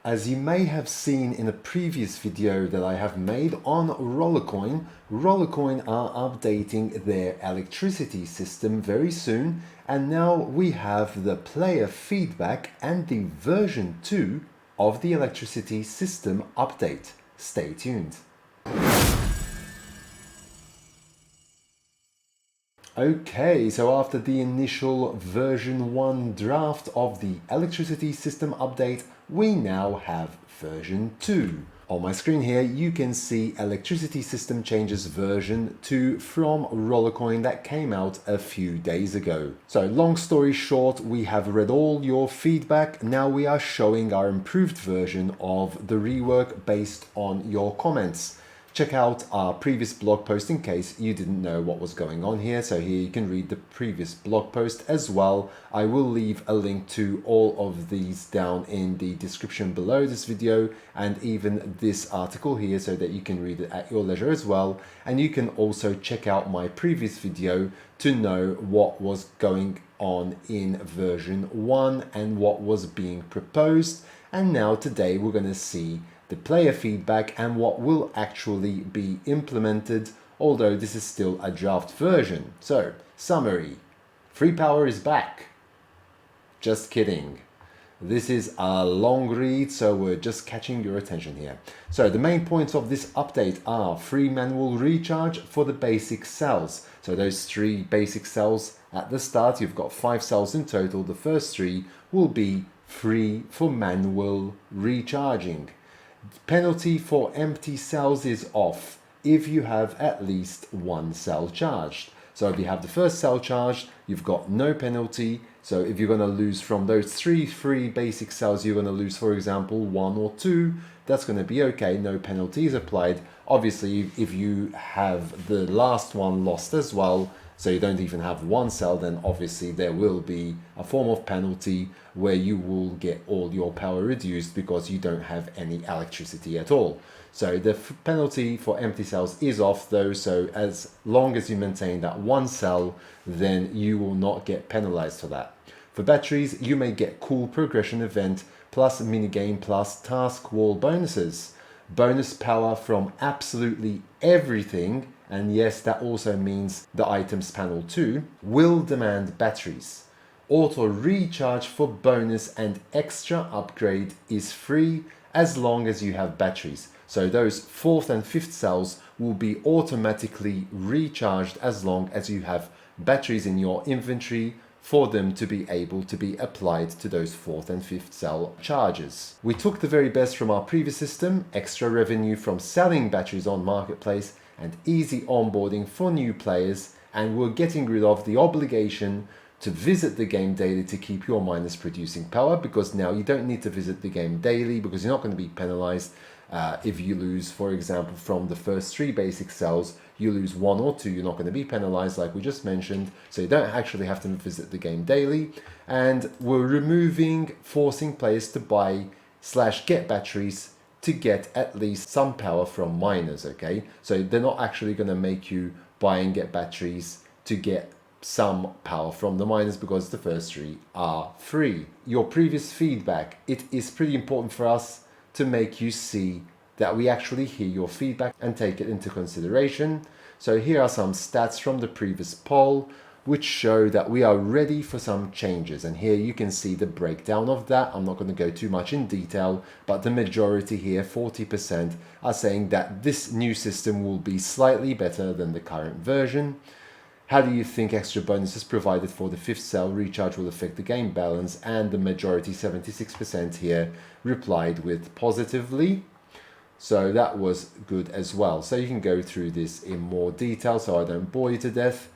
As you may have seen in a previous video that I have made on Rollercoin, Rollercoin are updating their electricity system very soon, and now we have the player feedback and the version 2 of the electricity system update. Stay tuned. Okay, so after the initial version 1 draft of the electricity system update, we now have version 2. On my screen here, you can see electricity system changes version 2 from Rollercoin that came out a few days ago. So long story short, we have read all your feedback. Now we are showing our improved version of the rework based on your comments. Check out our previous blog post in case you didn't know what was going on here. So here you can read the previous blog post as well. I will leave a link to all of these down in the description below this video and even this article here so that you can read it at your leisure as well. And you can also check out my previous video to know what was going on in version 1 and what was being proposed. And now today we're going to see the player feedback and what will actually be implemented, although this is still a draft version. So, summary. Free power is back. Just kidding. This is a long read, so we're just catching your attention here. So the main points of this update are free manual recharge for the basic cells. So those 3 basic cells at the start, you've got 5 cells in total. The first 3 will be free for manual recharging. Penalty for empty cells is off if you have at least 1 cell charged. So if you have the first cell charged, you've got no penalty. So if you're going to lose from those 3 free basic cells, you're going to lose, for example, 1 or 2. That's going to be okay. No penalty is applied. Obviously, if you have the last one lost as well, so you don't even have 1 cell, then obviously there will be a form of penalty where you will get all your power reduced because you don't have any electricity at all. So the penalty for empty cells is off though, so as long as you maintain that 1 cell, then you will not get penalized for that. For batteries, you may get cool progression event plus minigame plus task wall bonuses. Bonus power from absolutely everything, and yes, that also means the items panel too, will demand batteries. Auto recharge for bonus and extra upgrade is free as long as you have batteries. So those 4th and 5th cells will be automatically recharged as long as you have batteries in your inventory for them to be able to be applied to those 4th and 5th cell charges. We took the very best from our previous system, extra revenue from selling batteries on Marketplace and easy onboarding for new players, and we're getting rid of the obligation to visit the game daily to keep your miners producing power, because now you don't need to visit the game daily because you're not going to be penalized if you lose, for example, from the first 3 basic cells, you lose 1 or 2, you're not going to be penalized like we just mentioned, so you don't actually have to visit the game daily. And we're removing forcing players to buy/get batteries to get at least some power from miners, okay? So they're not actually going to make you buy and get batteries to get some power from the miners because the first 3 are free. Your previous feedback, it is pretty important for us to make you see that we actually hear your feedback and take it into consideration. So here are some stats from the previous poll which show that we are ready for some changes, and here you can see the breakdown of that. I'm not going to go too much in detail, but the majority here, 40%, are saying that this new system will be slightly better than the current version. How do you think extra bonuses provided for the 5th cell recharge will affect the game balance? And the majority, 76% here, replied with positively. So that was good as well. So you can go through this in more detail so I don't bore you to death.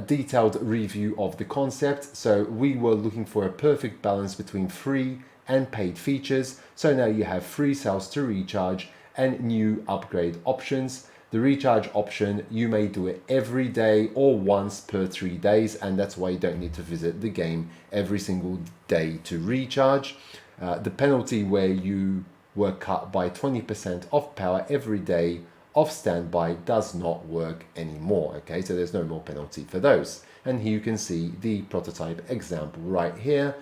Detailed review of the concept. So we were looking for a perfect balance between free and paid features. So now you have free cells to recharge and new upgrade options. The recharge option, you may do it every day or once per 3 days, and that's why you don't need to visit the game every single day to recharge. The penalty where you were cut by 20% of power every day off standby does not work anymore, okay? So there's no more penalty for those. And here you can see the prototype example right here.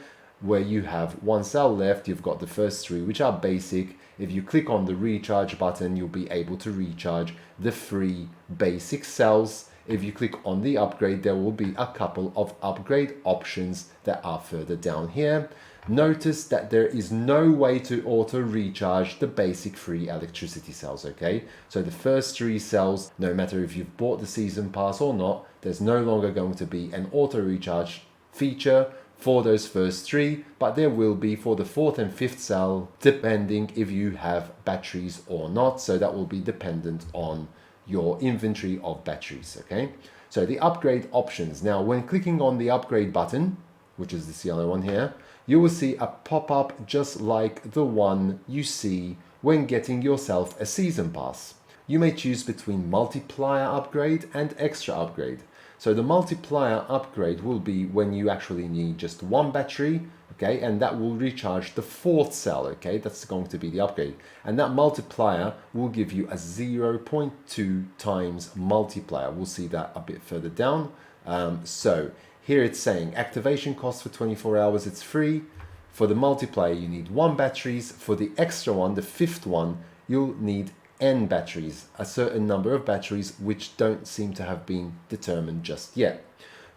where you have one cell left. You've got the first three, which are basic. If you click on the recharge button, you'll be able to recharge the 3 basic cells. If you click on the upgrade, there will be a couple of upgrade options that are further down here. Notice that there is no way to auto recharge the basic 3 electricity cells, okay? So the first 3 cells, no matter if you've bought the season pass or not, there's no longer going to be an auto recharge feature for those first 3, but there will be for the 4th and 5th cell, depending if you have batteries or not. So that will be dependent on your inventory of batteries, okay? So the upgrade options. Now, when clicking on the upgrade button, which is this yellow one here, you will see a pop-up just like the one you see when getting yourself a season pass. You may choose between multiplier upgrade and extra upgrade. So the multiplier upgrade will be when you actually need just 1 battery, okay, and that will recharge the 4th cell, okay, that's going to be the upgrade. And that multiplier will give you a 0.2 times multiplier. We'll see that a bit further down. So here it's saying activation cost for 24 hours, it's free. For the multiplier, you need 1 batteries. For the extra one, the 5th one, you'll need N batteries, a certain number of batteries which don't seem to have been determined just yet.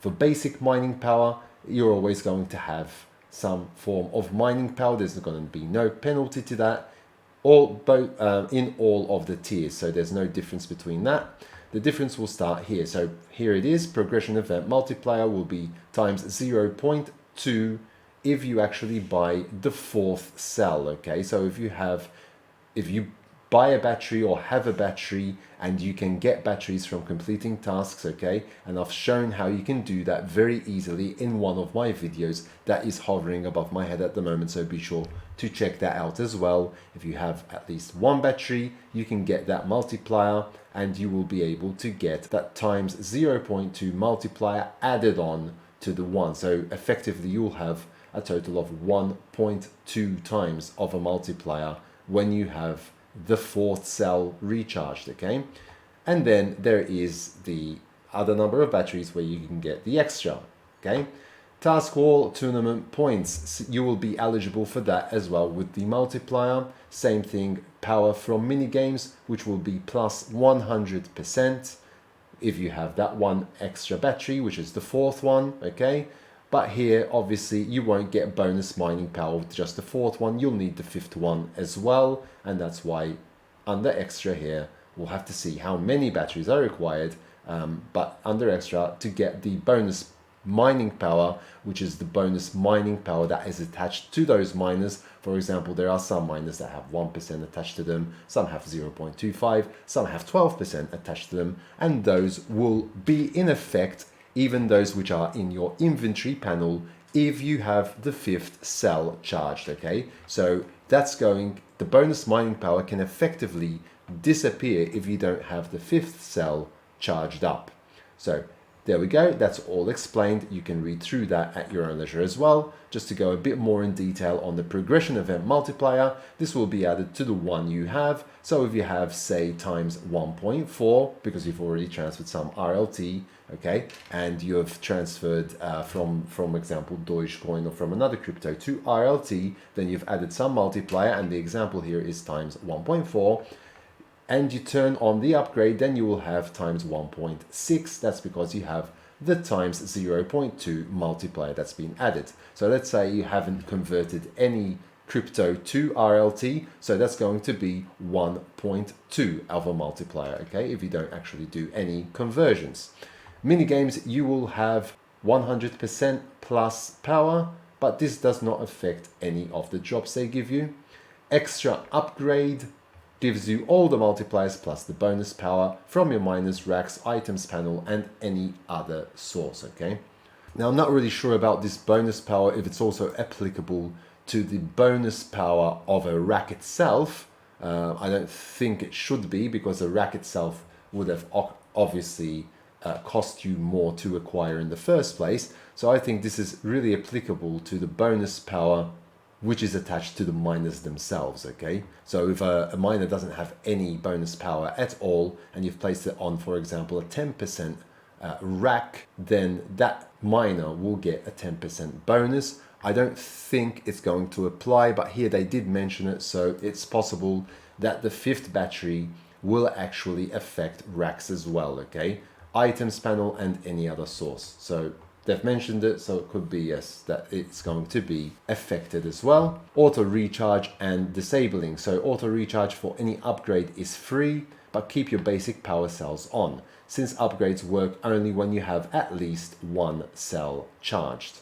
For basic mining power, you're always going to have some form of mining power. There's going to be no penalty to that, in all of the tiers, so there's no difference between that. The difference will start here. So here it is, progression event multiplier will be times 0.2 if you actually buy the 4th cell, okay? So if you buy a battery or have a battery, and you can get batteries from completing tasks, okay? And I've shown how you can do that very easily in one of my videos that is hovering above my head at the moment, so be sure to check that out as well. If you have at least 1 battery, you can get that multiplier, and you will be able to get that times 0.2 multiplier added on to the 1. So effectively you'll have a total of 1.2 times of a multiplier when you have the 4th cell recharged, okay? And then there is the other number of batteries where you can get the extra, okay? Task wall tournament points, you will be eligible for that as well with the multiplier. Same thing, power from mini games, which will be plus 100% if you have that 1 extra battery, which is the 4th one, okay? But here, obviously, you won't get bonus mining power with just the 4th one. You'll need the 5th one as well. And that's why under extra here, we'll have to see how many batteries are required. But under extra, to get the bonus mining power, which is the bonus mining power that is attached to those miners. For example, there are some miners that have 1% attached to them. Some have 0.25. Some have 12% attached to them. And those will be in effect even those which are in your inventory panel if you have the 5th cell charged, okay? So the bonus mining power can effectively disappear if you don't have the 5th cell charged up. So there we go, that's all explained. You can read through that at your own leisure as well. Just to go a bit more in detail on the progression event multiplier, this will be added to the one you have. So if you have, say, times 1.4, because you've already transferred some RLT, okay, and you have transferred from example, Dogecoin or from another crypto to RLT, then you've added some multiplier, and the example here is times 1.4. And you turn on the upgrade, then you will have times 1.6. That's because you have the times 0.2 multiplier that's been added. So let's say you haven't converted any crypto to RLT, so that's going to be 1.2 of a multiplier, okay, if you don't actually do any conversions. Minigames, you will have 100% plus power, but this does not affect any of the drops they give you. Extra upgrade gives you all the multipliers plus the bonus power from your miners, racks, items panel, and any other source, okay? Now, I'm not really sure about this bonus power, if it's also applicable to the bonus power of a rack itself. I don't think it should be, because the rack itself would have obviously cost you more to acquire in the first place. So I think this is really applicable to the bonus power which is attached to the miners themselves, okay? So if a miner doesn't have any bonus power at all, and you've placed it on, for example, a 10% rack, then that miner will get a 10% bonus. I don't think it's going to apply, but here they did mention it, so it's possible that the 5th battery will actually affect racks as well, okay? Items panel and any other source. So they've mentioned it, so it could be, yes, that it's going to be affected as well. Auto recharge and disabling. So auto recharge for any upgrade is free, but keep your basic power cells on, since upgrades work only when you have at least one cell charged.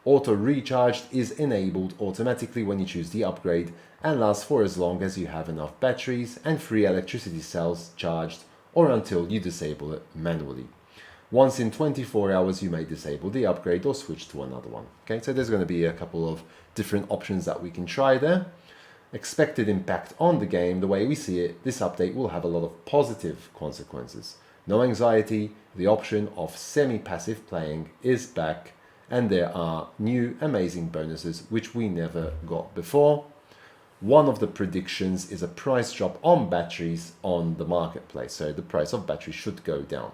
Auto recharged is enabled automatically when you choose the upgrade and lasts for as long as you have enough batteries and free electricity cells charged, or until you disable it manually. Once in 24 hours you may disable the upgrade or switch to another one. Okay, so there's going to be a couple of different options that we can try there. Expected impact on the game, the way we see it, this update will have a lot of positive consequences. No anxiety, the option of semi-passive playing is back, and there are new amazing bonuses which we never got before. One of the predictions is a price drop on batteries on the marketplace, so the price of batteries should go down.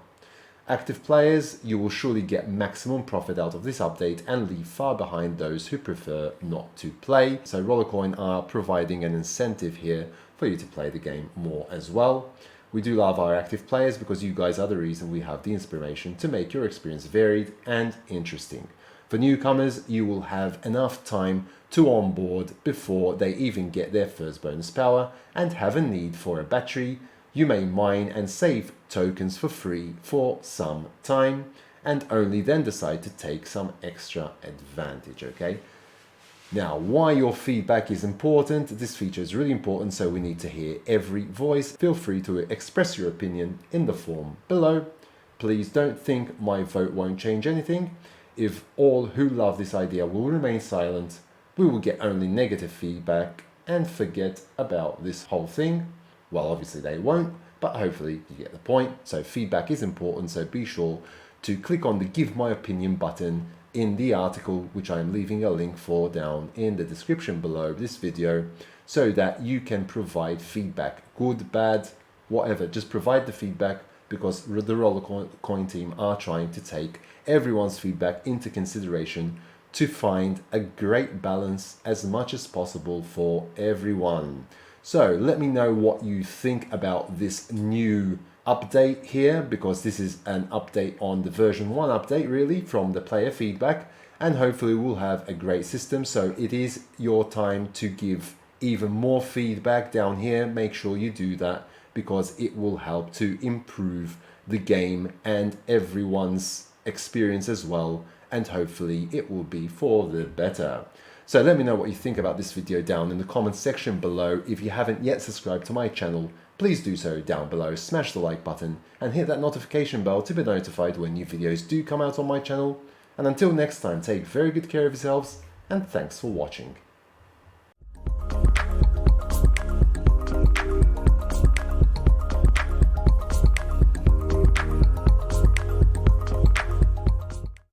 Active players, you will surely get maximum profit out of this update and leave far behind those who prefer not to play. So Rollercoin are providing an incentive here for you to play the game more as well. We do love our active players because you guys are the reason we have the inspiration to make your experience varied and interesting. For newcomers, you will have enough time to onboard before they even get their first bonus power and have a need for a battery. You may mine and save tokens for free for some time and only then decide to take some extra advantage, okay? Now, why your feedback is important, this feature is really important, so we need to hear every voice. Feel free to express your opinion in the form below. Please don't think my vote won't change anything. If all who love this idea will remain silent, we will get only negative feedback and forget about this whole thing. Well, obviously they won't, but hopefully you get the point. So feedback is important, so be sure to click on the Give My Opinion button in the article, which I'm leaving a link for down in the description below this video, so that you can provide feedback, good, bad, whatever. Just provide the feedback, because the Rollercoin team are trying to take everyone's feedback into consideration to find a great balance as much as possible for everyone. So let me know what you think about this new update here, because this is an update on the version 1 update really from the player feedback, and hopefully we'll have a great system. So it is your time to give even more feedback down here. Make sure you do that, because it will help to improve the game and everyone's experience as well, and hopefully it will be for the better. So let me know what you think about this video down in the comments section below. If you haven't yet subscribed to my channel, please do so down below, smash the like button and hit that notification bell to be notified when new videos do come out on my channel. And until next time, take very good care of yourselves, and thanks for watching.